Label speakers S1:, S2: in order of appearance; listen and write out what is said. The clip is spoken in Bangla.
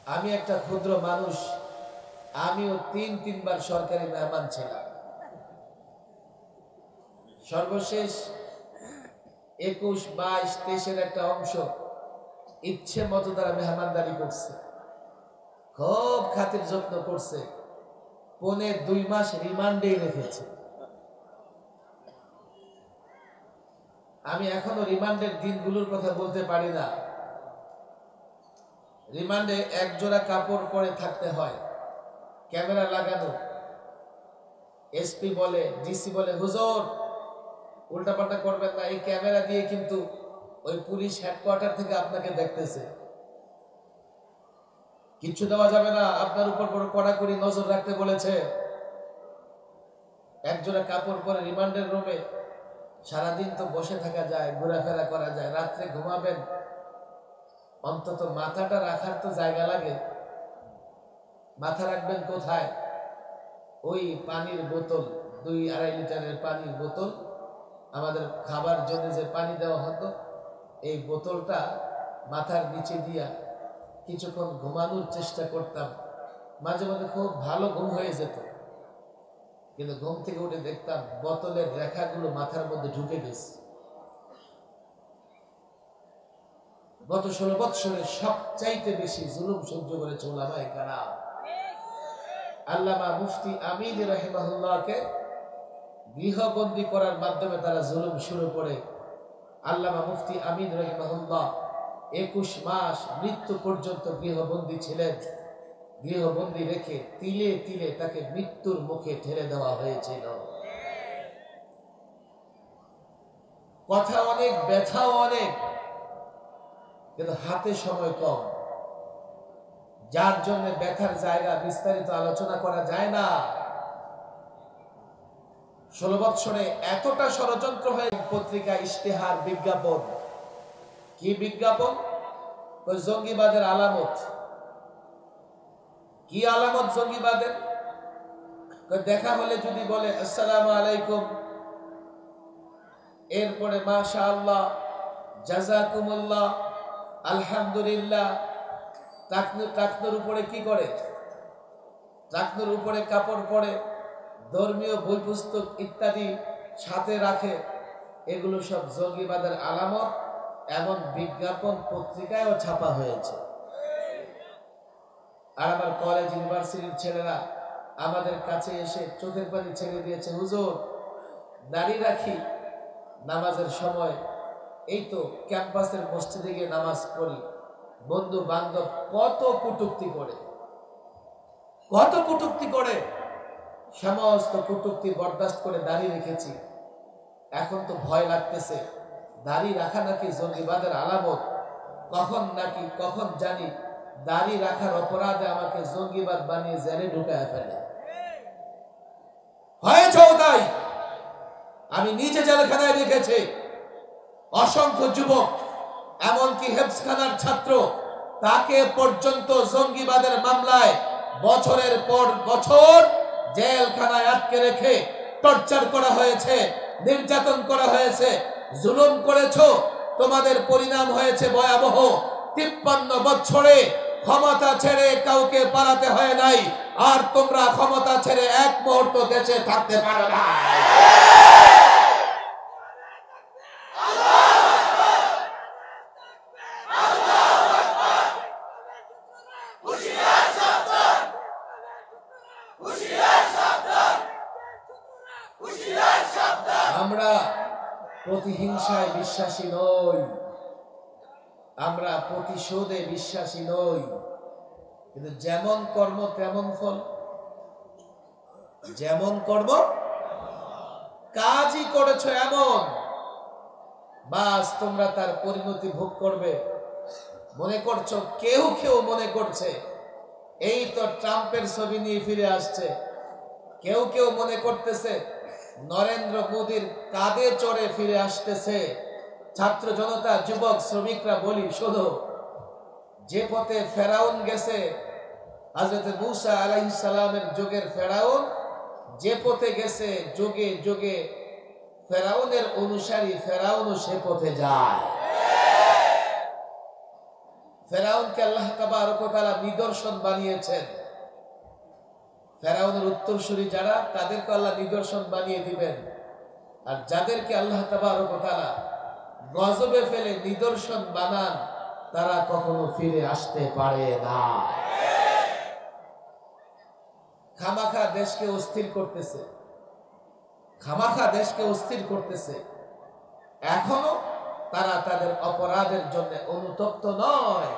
S1: আমি একটা ক্ষুদ্র মানুষ, আমিও তিনবার সরকারি মেহমান ছিলাম। সর্বশেষ 21, 22, 23-এর একটা অংশ ইচ্ছে মতো তারা মেহমানদারি করছে, খুব খাতির যত্ন করছে, 2.5 মাস রিমান্ডে রেখেছে। আমি এখনো রিমান্ডের দিনগুলোর কথা বলতে পারি না। রিমান্ডে এক জোড়া কাপড় পরে থাকতে হয়, ক্যামেরা লাগানো। এসপি বলে, ডিসি বলে, হুজুর উল্টাপাল্টা করবেন না, এই ক্যামেরা দিয়ে কিন্তু ওই পুলিশ হেডকোয়ার্টার থেকে আপনাকে দেখতেছে, কিচ্ছু দেওয়া যাবে না, আপনার উপর বড় কড়াকড়ি নজর রাখতে বলেছে। একজোড়া কাপড় পরে রিমান্ডের রুমে সারাদিন তো বসে থাকা যায়, ঘোরাফেরা করা যায়, রাত্রে ঘুমাবেন, অন্তত মাথাটা রাখার তো জায়গা লাগে। মাথা রাখবেন কোথায়? ওই পানির বোতল, 2-2.5 লিটারের পানির বোতল, আমাদের খাবার জন্য যে পানি দেওয়া হতো, এই বোতলটা মাথার নিচে দিয়া কিছুক্ষণ ঘুমানোর চেষ্টা করতাম। মাঝে মাঝে খুব ভালো ঘুম হয়ে যেত, কিন্তু ঘুম থেকে উঠে দেখতাম বোতলের রেখাগুলো মাথার মধ্যে ঢুকে গেছে। গত 16 বৎসরে সবচাইতে বেশি জুলুম সহ্য করেছে উলামায়ে কেরাম। আল্লামা মুফতি আমিন রাহিমাহুল্লাহকে গৃহবন্দী করার মাধ্যমে তারা জুলুম শুরু করে। আল্লামা মুফতি আমিন রাহিমাহুল্লাহ 21 মাস মৃত্যু পর্যন্ত গৃহবন্দী ছিলেন। গৃহবন্দী রেখে তিলে তিলে তাকে মৃত্যুর মুখে ঠেলে দেওয়া হয়েছিল। কথা অনেক, ব্যথাও অনেক, কিন্তু হাতে সময় কম, যার জন্য ব্যথার জায়গা বিস্তারিত আলোচনা করা যায় না। 16 বৎসরে এতটা ষড়যন্ত্র হয়ে পত্রিকা, ইশতেহার, বিজ্ঞাপন। কি বিজ্ঞাপন? ওই জঙ্গিবাদের আলামত। কি আলামত জঙ্গিবাদের? দেখা হলে যদি বলে আসসালামু আলাইকুম, এরপরে মাশাআল্লাহ, জাযাকুমুল্লাহ, আলহামদুলিল্লাহ, টাকনুর উপরে কি করে? টাকনুর উপরে কাপড় পরে, ধর্মীয় বই পুস্তক ইত্যাদি সাথে রাখে। এগুলো সব জঙ্গিবাদের আলামত। এমন বিজ্ঞাপন পত্রিকায়ও ছাপা হয়েছে। আর আমার কলেজ, ইউনিভার্সিটির ছেলেরা আমাদের কাছে এসে চোখের পানি ছেড়ে দিয়েছে, হুজুর দাড়ি রাখি, নামাজের সময় এই তো ক্যাম্পাসের মসজিদে গিয়ে নামাজ পড়ি, বন্ধু বান্ধব কত কটূক্তি করে, কত কটূক্তি করে, সমস্ত কটূক্তি বরদাস্ত করে দাড়ি রেখেছি। এখন তো ভয় লাগতেছে, দাড়ি রাখা নাকি জঙ্গিবাদের আলামত। কখন জানি দাড়ি রাখার অপরাধে আমাকে জঙ্গিবাদ বানিয়ে জেলে ঢুকায় ফেলে। হয়েছেও তাই। আমি নিজে জেলখানায় রেখেছি অসংখ্য যুবক, এমনকি হেফজখানার ছাত্র, তাকে পর্যন্ত জঙ্গিবাদের মামলায় বছরের পর বছর জেলখানায় আটকে রেখে টর্চার করা হয়েছে, নির্যাতন করা হয়েছে। জুলুম করেছো, তোমাদের পরিণাম হয়েছে ভয়াবহ। 53 বছরে ক্ষমতা ছেড়ে কাউকে পালাতে হয় নাই, আর তোমরা ক্ষমতা ছেড়ে এক মুহূর্ত দেশে থাকতে পারো না। আমরা প্রতিহিংসায় বিশ্বাসী নই, আমরা প্রতিশোধে বিশ্বাসী নই, কিন্তু যেমন কর্ম তেমন ফল। যেমন কর্ম, কাজই করেছো এমন, বাস তোমরা তার পরিণতি ভোগ করবে। মনে করছো, কেউ মনে করছে এই তো ট্রাম্পের ছবি নিয়ে ফিরে আসছে। কেউ মনে করতেছে নরেন্দ্র মোদীর কাঁধে চড়ে ফিরে আসতেছে। ছাত্র জনতা, যুবক, শ্রমিকরা বলি, শোনো, যে পথে ফেরাউন গেছে, হযরত মূসা আলাইহিস সালামের যুগের ফেরাউন যে পথে গেছে, যুগে যুগে ফেরাউনের অনুসারী ফেরাউনও সে পথে যায়। ফেরাউনকে আল্লাহ তাবারক ওয়া তাআলা নিদর্শন বানিয়েছেন। ফেরাউনের উত্তরসূরি যারা, তাদেরকে আল্লাহ নিদর্শন বানিয়ে দিবেন। আর যাদেরকে আল্লাহ তাবারক ওয়া তাআলা গজবে ফেলে নিদর্শন বানান, তারা কখনো ফিরে আসতে পারে না। খামাখা দেশকে অস্থির করতেছে, খামাখা দেশকে অস্থির করতেছে। এখনো তারা তাদের অপরাধের জন্য অনুতপ্ত নয়।